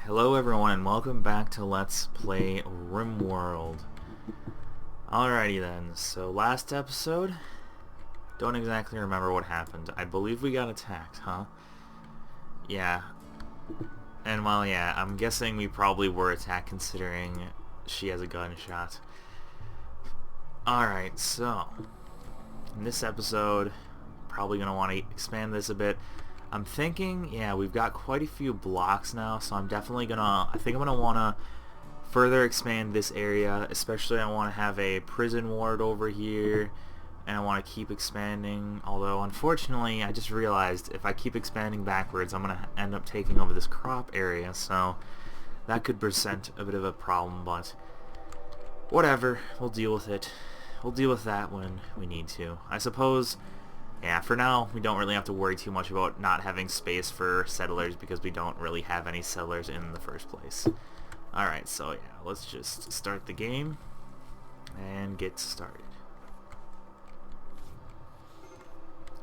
Hello everyone and welcome back to Let's Play Rimworld. Alrighty then, so last episode, don't exactly remember what happened. I believe we got attacked, huh? Yeah. And well, yeah, I'm guessing we probably were attacked considering she has a gunshot. Alright, so, in this episode, probably going to want to expand this a bit. I'm thinking, yeah, we've got quite a few blocks now, so I'm definitely I think I'm gonna want to further expand this area, especially I want to have a prison ward over here, and I want to keep expanding, although unfortunately I just realized if I keep expanding backwards I'm gonna end up taking over this crop area, so that could present a bit of a problem, but whatever, we'll deal with it. We'll deal with that when we need to. I suppose. Yeah, for now, we don't really have to worry too much about not having space for settlers because we don't really have any settlers in the first place. Alright, so yeah, let's just start the game and get started.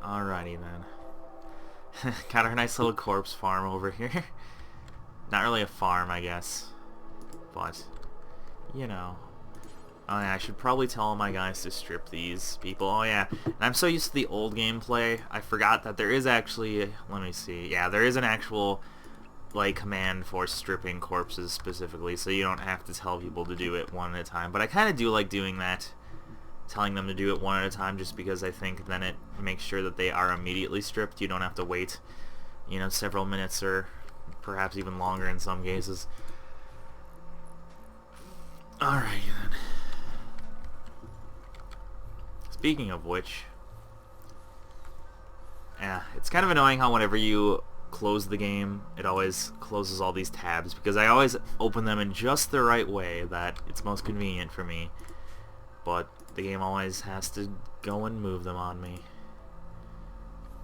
Alrighty then. Got our nice little corpse farm over here. Not really a farm, I guess, but, you know. Oh yeah, I should probably tell my guys to strip these people. Oh yeah, and I'm so used to the old gameplay, I forgot that there is actually, let me see, yeah, there is an actual, like, command for stripping corpses specifically, so you don't have to tell people to do it one at a time. But I kind of do like doing that, telling them to do it one at a time, just because I think then it makes sure that they are immediately stripped. You don't have to wait, you know, several minutes or perhaps even longer in some cases. Alright then. Speaking of which, yeah, it's kind of annoying how whenever you close the game, it always closes all these tabs, because I always open them in just the right way that it's most convenient for me, but the game always has to go and move them on me.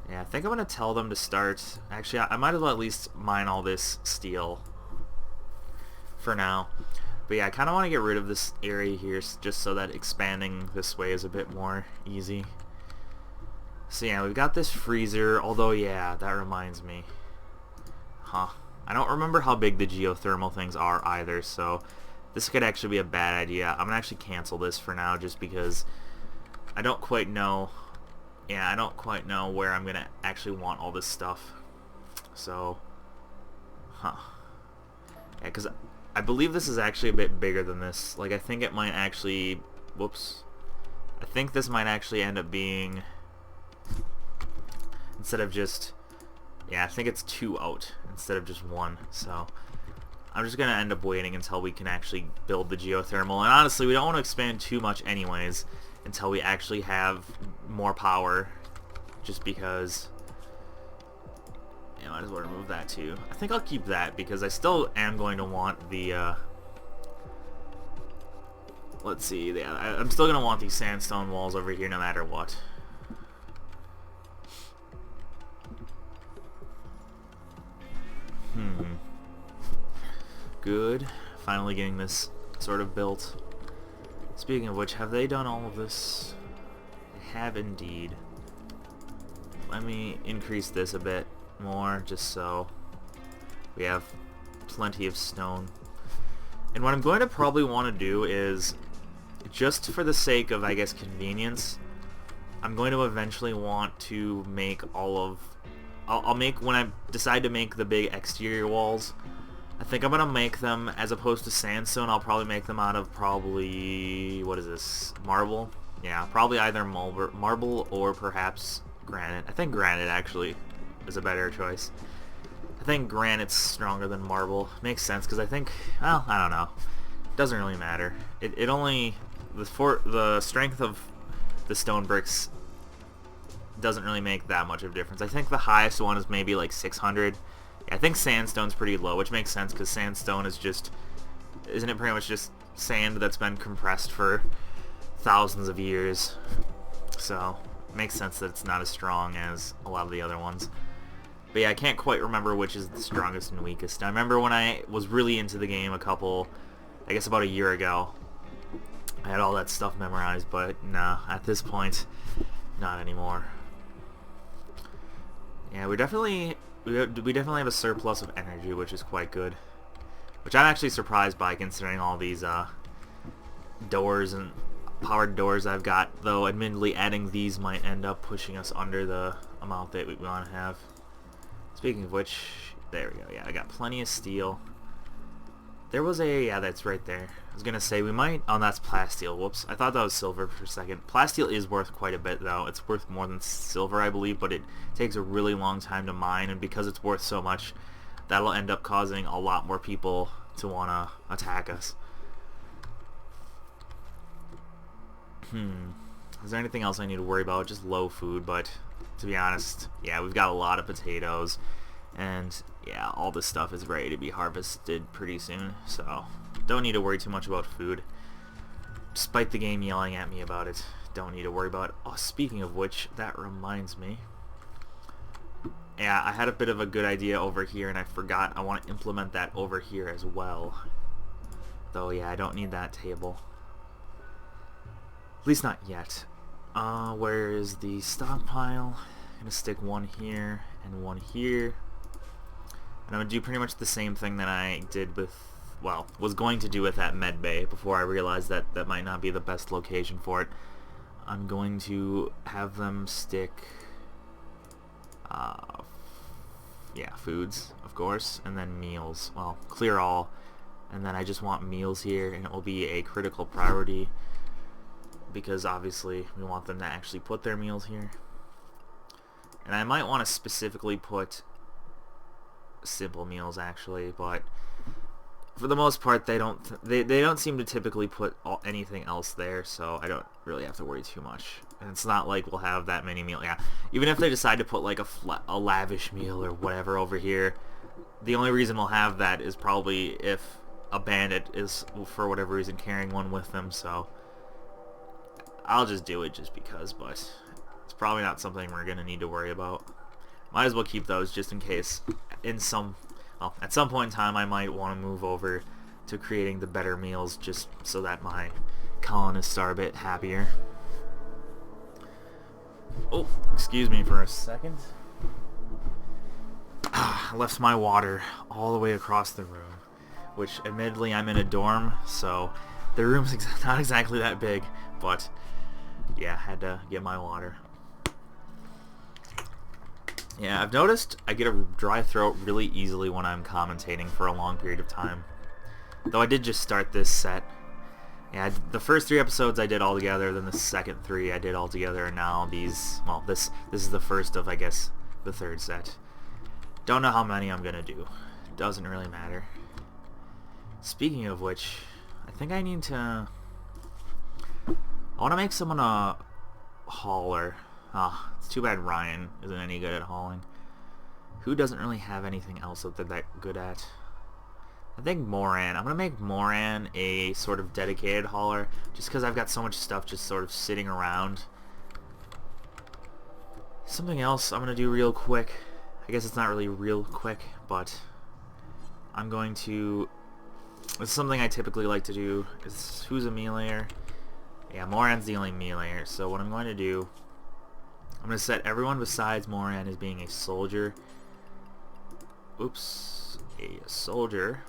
Yeah, I think I'm going to tell them to start. Actually, I might as well at least mine all this steel for now. But yeah, I kind of want to get rid of this area here just so that expanding this way is a bit more easy. So yeah, we've got this freezer, although yeah, that reminds me. Huh. I don't remember how big the geothermal things are either, so this could actually be a bad idea. I'm going to actually cancel this for now just because I don't quite know. Yeah, I don't quite know where I'm going to actually want all this stuff. So, huh. Yeah, because I believe this is actually a bit bigger than this. Like, I think it might actually... Whoops. I think this might actually end up being... Instead of just... Yeah, I think it's 2 out instead of just 1. So, I'm just going to end up waiting until we can actually build the geothermal. And honestly, we don't want to expand too much anyways until we actually have more power. Just because... Yeah, might as well remove that too. I think I'll keep that because I still am going to want the, let's see, yeah, I'm still going to want these sandstone walls over here no matter what. Good. Finally getting this sort of built. Speaking of which, have they done all of this? They have indeed. Let me increase this a bit more just so we have plenty of stone. And what I'm going to probably want to do is, just for the sake of, I guess, convenience, I'm going to eventually want to make all of... I'll make, when I decide to make the big exterior walls, I think I'm going to make them, as opposed to sandstone, I'll probably make them out of probably, what is this, marble? Yeah, probably either marble or perhaps granite. I think granite actually is a better choice. I think granite's stronger than marble. Makes sense, because I think, well, I don't know. It doesn't really matter. It only, the strength of the stone bricks doesn't really make that much of a difference. I think the highest one is maybe like 600. Yeah, I think sandstone's pretty low, which makes sense, because sandstone is just, isn't it pretty much just sand that's been compressed for thousands of years? So, it makes sense that it's not as strong as a lot of the other ones. But yeah, I can't quite remember which is the strongest and weakest. I remember when I was really into the game I guess about a year ago, I had all that stuff memorized, but nah, at this point, not anymore. Yeah, we definitely have a surplus of energy, which is quite good. which I'm actually surprised by considering all these doors and powered doors I've got, though admittedly adding these might end up pushing us under the amount that we want to have. Speaking of which, there we go. Yeah, I got plenty of steel. There was a, yeah, that's right there. I was gonna say we might, oh, that's plasteel. Whoops, I thought that was silver for a second. Plasteel is worth quite a bit though. It's worth more than silver, I believe, but it takes a really long time to mine, and because it's worth so much, that'll end up causing a lot more people to wanna attack us. Is there anything else I need to worry about? Just low food, but to be honest, yeah, we've got a lot of potatoes, and yeah, all this stuff is ready to be harvested pretty soon, so don't need to worry too much about food. Despite the game yelling at me about it, don't need to worry about it. Oh, speaking of which, that reminds me. Yeah, I had a bit of a good idea over here, and I forgot I want to implement that over here as well. Though, yeah, I don't need that table. At least not yet. Where is the stockpile? I'm gonna stick one here and one here. And I'm gonna do pretty much the same thing that I did with, well, was going to do with that med bay before I realized that that might not be the best location for it. I'm going to have them stick, yeah, foods, of course, and then meals. Well, clear all, and then I just want meals here, and it will be a critical priority, because obviously we want them to actually put their meals here. And I might want to specifically put simple meals actually, but for the most part they don't seem to typically put anything else there, so I don't really have to worry too much. And it's not like we'll have that many meals. Yeah, even if they decide to put like a lavish meal or whatever over here, the only reason we'll have that is probably if a bandit is for whatever reason carrying one with them, so I'll just do it just because, but it's probably not something we're gonna need to worry about. Might as well keep those just in case at some point in time I might want to move over to creating the better meals, just so that my colonists are a bit happier. Oh, excuse me for a second. I left my water all the way across the room, which admittedly I'm in a dorm, so the room's not exactly that big, but yeah, had to get my water. Yeah, I've noticed I get a dry throat really easily when I'm commentating for a long period of time. Though I did just start this set. Yeah, the first 3 episodes I did all together, then the second 3 I did all together, and now these, well, this is the first of, I guess, the 3rd set. Don't know how many I'm gonna do. Doesn't really matter. Speaking of which, I think I need to... I want to make someone a hauler. Ah, it's too bad Ryan isn't any good at hauling. Who doesn't really have anything else that they're that good at? I think Moran. I'm going to make Moran a sort of dedicated hauler, just because I've got so much stuff just sort of sitting around. Something else I'm going to do real quick. I guess it's not really real quick, but I'm going to... It's something I typically like to do. Is who's a meleeer? Yeah, Moran's the only meleeer, so what I'm going to do... I'm going to set everyone besides Moran as being a soldier. Oops. A soldier.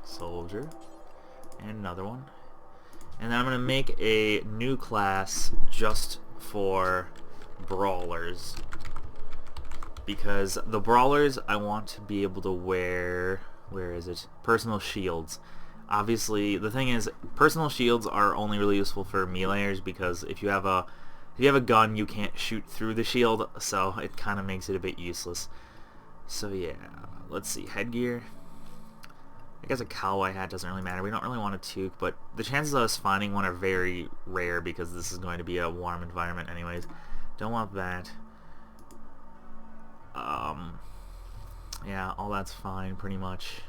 Soldier. And another one. And then I'm going to make a new class just for brawlers. Because the brawlers, I want to be able to wear... Where is it? Personal shields. Obviously, the thing is, personal shields are only really useful for meleeers, because if you have a gun, you can't shoot through the shield, so it kind of makes it a bit useless. So yeah, let's see, headgear. I guess a cowboy hat doesn't really matter. We don't really want a toque, but the chances of us finding one are very rare because this is going to be a warm environment anyways. Don't want that. Yeah, all that's fine pretty much.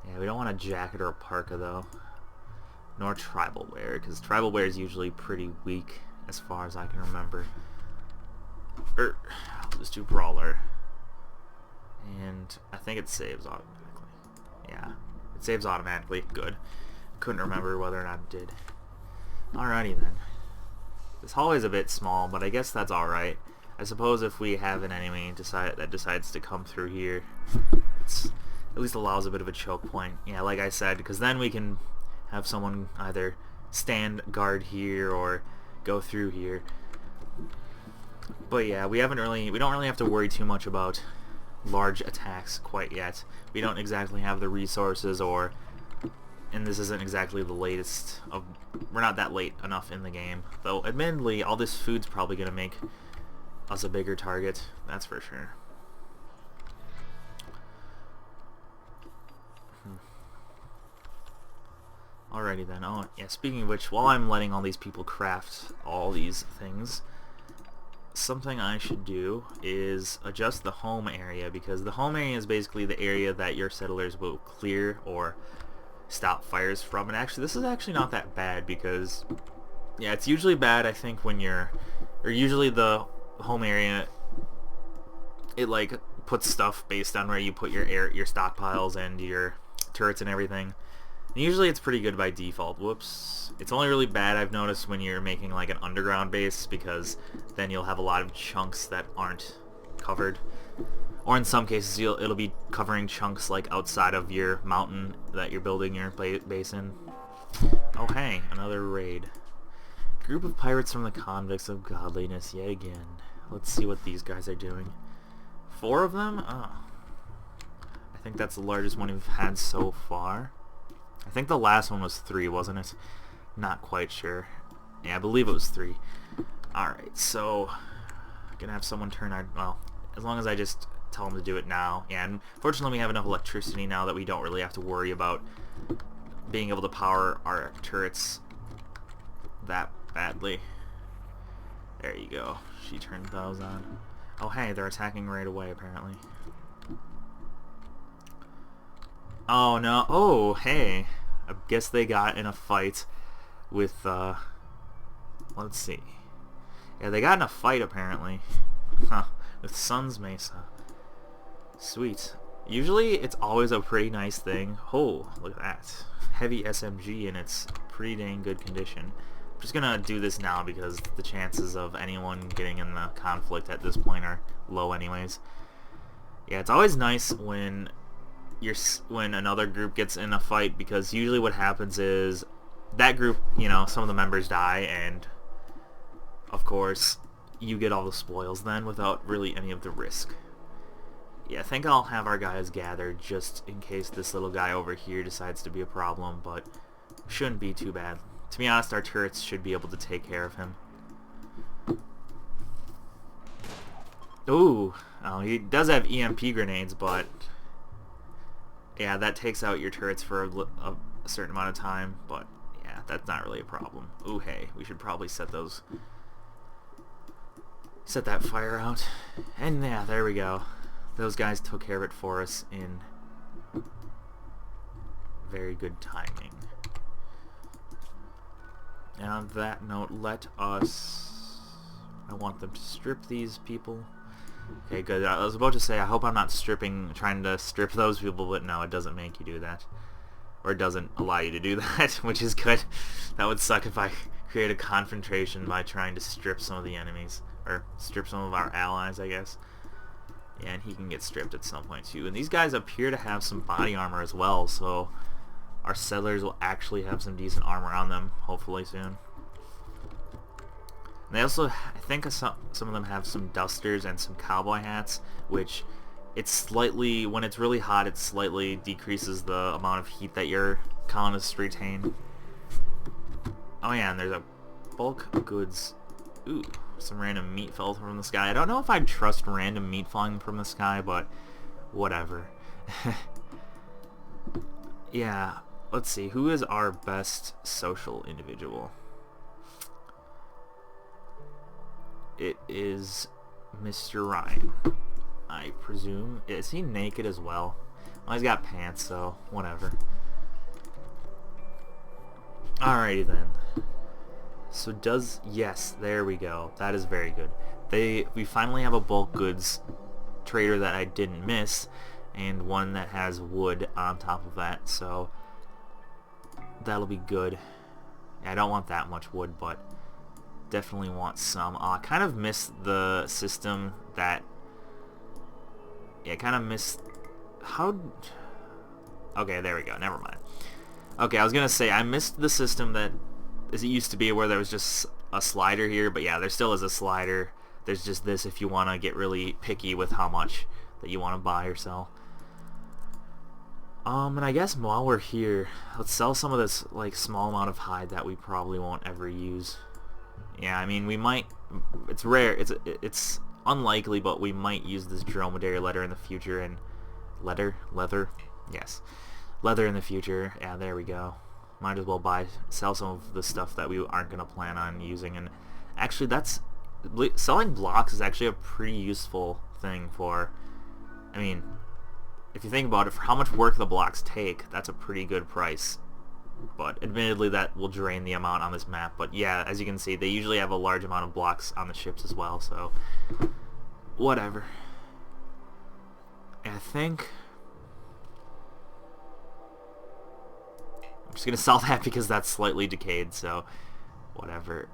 Yeah, we don't want a jacket or a parka though. Nor tribal wear, because tribal wear is usually pretty weak as far as I can remember. I'll just do brawler. And I think it saves automatically. Yeah, it saves automatically. Good. Couldn't remember whether or not it did. Alrighty then. This hallway's a bit small, but I guess that's alright. I suppose if we have an enemy that decides to come through here, it's at least allows a bit of a choke point. Yeah, like I said, because then we can have someone either stand guard here or go through here. But yeah, we don't really have to worry too much about large attacks quite yet. We don't exactly have the resources, and this isn't exactly the latest of, we're not that late enough in the game. Though admittedly, all this food's probably gonna make us a bigger target, that's for sure. Alrighty then. Oh yeah, speaking of which, while I'm letting all these people craft all these things, something I should do is adjust the home area, because the home area is basically the area that your settlers will clear or stop fires from. And actually, this is actually not that bad, because yeah, it's usually bad, I think, when usually the home area, it like puts stuff based on where you put your stockpiles and your turrets and everything. And usually it's pretty good by default. Whoops. It's only really bad, I've noticed, when you're making like an underground base, because then you'll have a lot of chunks that aren't covered. Or in some cases it'll be covering chunks like outside of your mountain that you're building your base in. Oh hey, another raid. Group of pirates from the convicts of godliness yet again. Let's see what these guys are doing. 4 of them? Oh. I think that's the largest one we've had so far. I think the last one was 3, wasn't it? Not quite sure. Yeah, I believe it was 3. Alright, so I'm gonna have someone turn our, well, as long as I just tell them to do it now. Yeah, and fortunately we have enough electricity now that we don't really have to worry about being able to power our turrets that badly. There you go. She turned those on. Oh hey, they're attacking right away apparently. Oh no. Oh hey. I guess they got in a fight with let's see. Yeah, they got in a fight apparently. Huh. With Sun's Mesa. Sweet. Usually it's always a pretty nice thing. Oh, look at that. Heavy SMG and it's pretty dang good condition. I'm just gonna do this now because the chances of anyone getting in the conflict at this point are low anyways. Yeah, it's always nice when another group gets in a fight, because usually what happens is that group, you know, some of the members die, and of course you get all the spoils then without really any of the risk. Yeah, I think I'll have our guys gathered just in case this little guy over here decides to be a problem, but shouldn't be too bad. To be honest, our turrets should be able to take care of him. Ooh, oh, he does have EMP grenades, but yeah, that takes out your turrets for a certain amount of time, but yeah, that's not really a problem. Ooh, hey, we should probably set that fire out. And yeah, there we go. Those guys took care of it for us in very good timing. And on that note, I want them to strip these people. Okay, good. I was about to say, I hope I'm not trying to strip those people, but no, it doesn't make you do that. Or it doesn't allow you to do that, which is good. That would suck if I create a confrontation by trying to strip some of the enemies. Or strip some of our allies, I guess. Yeah, and he can get stripped at some point too. And these guys appear to have some body armor as well, so our settlers will actually have some decent armor on them, hopefully soon. And they also, I think some of them have some dusters and some cowboy hats, which it's slightly, when it's really hot, it slightly decreases the amount of heat that your colonists retain. Oh yeah, and there's a bulk goods. Ooh, some random meat fell from the sky. I don't know if I'd trust random meat falling from the sky, but whatever. Yeah, let's see. Who is our best social individual? It is Mr. Ryan, I presume. Is he naked as well? Well, he's got pants, so whatever. Alrighty then. So yes, there we go. That is very good. We finally have a bulk goods trader that I didn't miss, and one that has wood on top of that, so that'll be good. Yeah, I don't want that much wood, but definitely want some. I kind of miss the system that... Yeah, I kind of miss... Okay, there we go. Never mind. Okay, I was gonna say I missed the system that as it used to be where there was just a slider here, but yeah, there still is a slider. There's just this if you want to get really picky with how much that you want to buy or sell. And I guess while we're here, let's sell some of this like small amount of hide that we probably won't ever use. Yeah, I mean we might. It's rare. It's unlikely, but we might use this dromedary leather in the future. And leather, yes, leather in the future. Yeah, there we go. Might as well sell some of the stuff that we aren't gonna plan on using. And actually, selling blocks is actually a pretty useful thing for. I mean, if you think about it, for how much work the blocks take, that's a pretty good price. But admittedly, that will drain the amount on this map. But yeah, as you can see, they usually have a large amount of blocks on the ships as well, so whatever. And I think I'm just gonna sell that because that's slightly decayed, so whatever.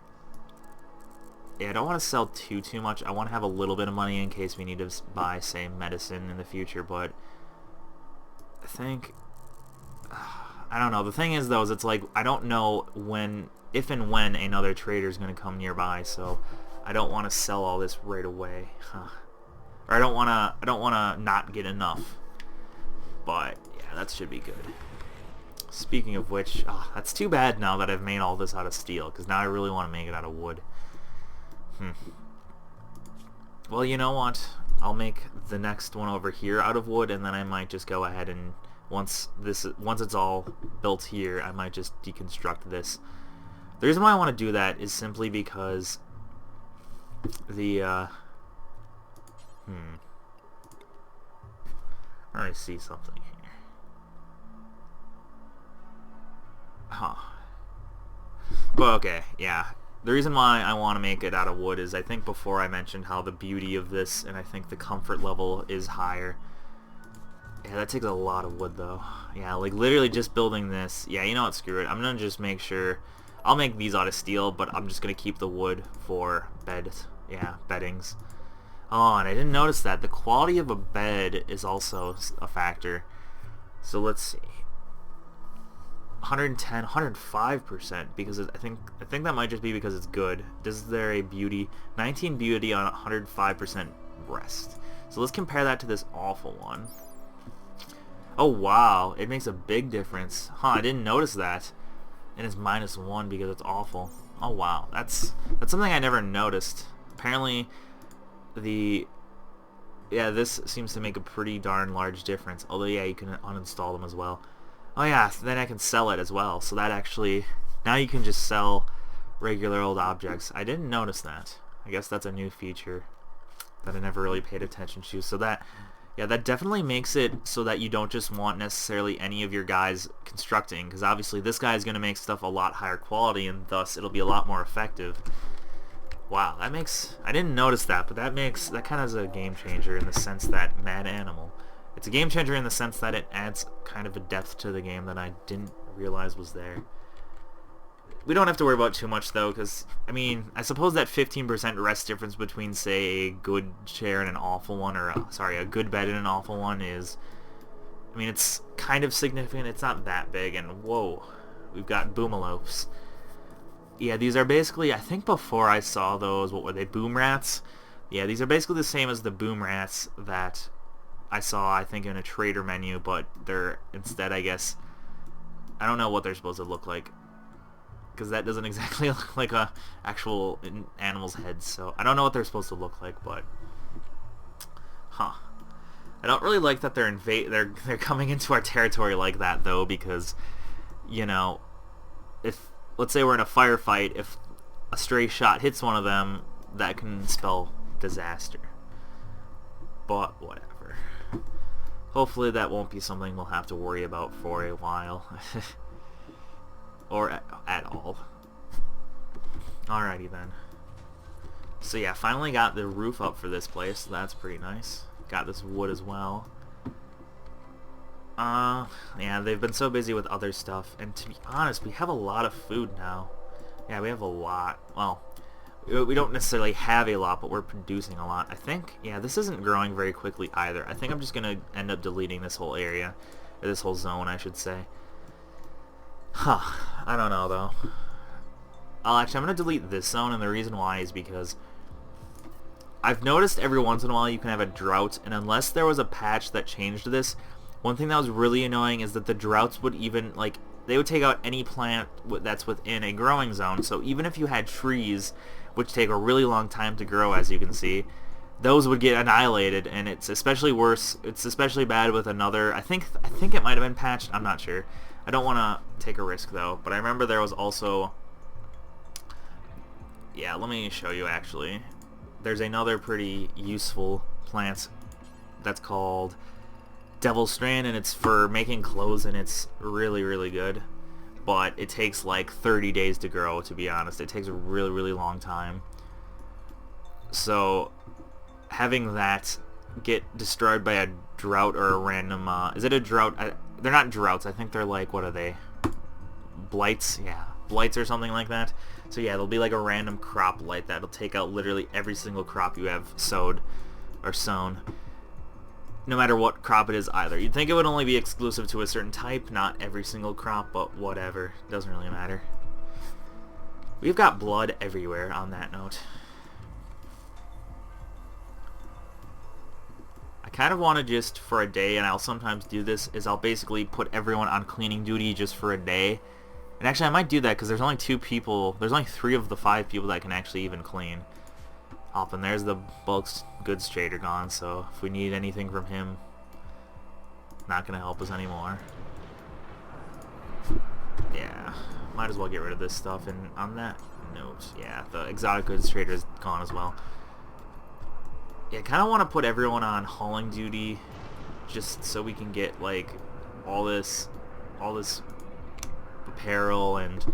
Yeah, I don't want to sell too much. I want to have a little bit of money in case we need to buy, say, medicine in the future, but I think I don't know. The thing is, though, is it's like I don't know if and when another trader is going to come nearby, so I don't want to sell all this right away. Or I don't want to not get enough. But yeah, that should be good. Speaking of which, that's too bad now that I've made all this out of steel, because now I really want to make it out of wood. Well, you know what? I'll make the next one over here out of wood, and then I might just go ahead and once it's all built here, I might just deconstruct this. The reason why I want to do that is simply because I see something here. But okay, yeah. The reason why I want to make it out of wood is I think before I mentioned how the beauty of this and I think the comfort level is higher. Yeah, that takes a lot of wood though. Yeah, like literally just building this. Yeah, you know what, screw it. I'm gonna just make sure I'll make these out of steel, but I'm just gonna keep the wood for beddings. Oh, and I didn't notice that the quality of a bed is also a factor. So let's see. 110, 105% because I think that might just be because it's good. Is there a beauty? 19 beauty on 105% rest. So let's compare that to this awful one. Oh wow, it makes a big difference. I didn't notice that. And it's -1 because it's awful. Oh wow, that's something I never noticed. Apparently this seems to make a pretty darn large difference. Although yeah, you can uninstall them as well. Oh yeah, then I can sell it as well. So that actually, now you can just sell regular old objects. I didn't notice that. I guess that's a new feature that I never really paid attention to. So that definitely makes it so that you don't just want necessarily any of your guys constructing, because obviously this guy is going to make stuff a lot higher quality, and thus it'll be a lot more effective. Wow, I didn't notice that, but that kind of is a game changer in the sense that Mad Animal. It's a game changer in the sense that it adds kind of a depth to the game that I didn't realize was there. We don't have to worry about too much though, because I mean, I suppose that 15% rest difference between, say, a good chair and an awful one, or a good bed and an awful one is, I mean, it's kind of significant. It's not that big, and whoa, we've got boomalopes. Yeah, these are basically, I think before I saw those, what were they, boom rats? Yeah, these are basically the same as the boom rats that I saw, I think, in a trader menu, but they're instead, I guess, I don't know what they're supposed to look like, because that doesn't exactly look like a actual animal's head, so I don't know what they're supposed to look like, but I don't really like that they're coming into our territory like that though, because you know, if let's say we're in a firefight, if a stray shot hits one of them, that can spell disaster. But whatever. Hopefully that won't be something we'll have to worry about for a while. Or at all. Alrighty then. So yeah, finally got the roof up for this place, so that's pretty nice. Got this wood as well. Yeah, they've been so busy with other stuff, and to be honest, we have a lot of food now. Yeah, we have a lot. Well, we don't necessarily have a lot, but we're producing a lot. I think, yeah, this isn't growing very quickly either. I think I'm just going to end up deleting this whole area. Or this whole zone, I should say. Huh. I don't know, though. Actually, I'm going to delete this zone, and the reason why is because I've noticed every once in a while you can have a drought, and unless there was a patch that changed this, one thing that was really annoying is that the droughts would even, like, they would take out any plant that's within a growing zone. So even if you had trees, which take a really long time to grow, as you can see, those would get annihilated, and it's especially worse. It's especially bad with another. I think it might have been patched. I'm not sure. I don't want to take a risk though. But I remember there was also. Yeah, let me show you actually. There's another pretty useful plant that's called Devil's Strand, and it's for making clothes, and it's really, really good. But it takes like 30 days to grow, to be honest. It takes a really, really long time. So having that get destroyed by a drought or a random is it a drought? They're not droughts. I think they're like, what are they? Blights? Yeah, blights or something like that. So yeah, there'll be like a random crop blight that'll take out literally every single crop you have sowed or sown. No matter what crop it is either. You'd think it would only be exclusive to a certain type, not every single crop, but whatever. Doesn't really matter. We've got blood everywhere on that note. I kind of want to just for a day, and I'll sometimes do this, is I'll basically put everyone on cleaning duty just for a day. And actually I might do that because there's only 2 people, there's only 3 of the 5 people that can actually even clean. Up, and there's the bulk goods trader gone, so if we need anything from him, not gonna help us anymore. Yeah, might as well get rid of this stuff. And on that note, yeah, the exotic goods trader is gone as well. Yeah, I kind of want to put everyone on hauling duty, just so we can get like all this apparel and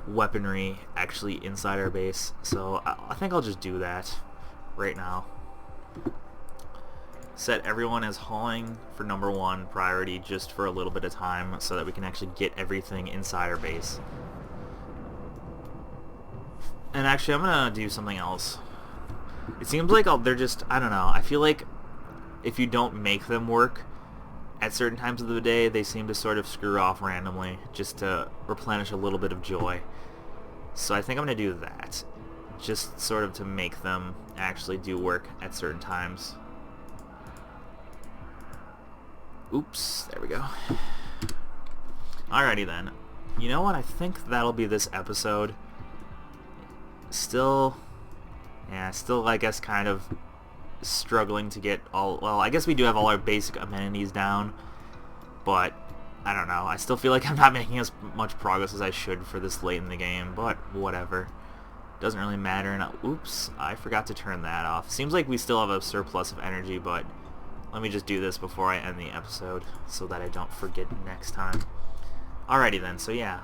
weaponry actually inside our base. So I think I'll just do that right now. Set everyone as hauling for #1 priority just for a little bit of time so that we can actually get everything inside our base. And actually I'm gonna do something else. It seems like they're just, I don't know, I feel like if you don't make them work at certain times of the day, they seem to sort of screw off randomly just to replenish a little bit of joy. So I think I'm going to do that, just sort of to make them actually do work at certain times. Oops, there we go. Alrighty then. You know what, I think that'll be this episode. Still, I guess kind of struggling to get all, well, I guess we do have all our basic amenities down, but I don't know, I still feel like I'm not making as much progress as I should for this late in the game, but whatever, doesn't really matter. And oops, I forgot to turn that off. Seems like we still have a surplus of energy, but let me just do this before I end the episode so that I don't forget next time. Alrighty then, so yeah,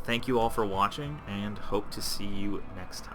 thank you all for watching, and hope to see you next time.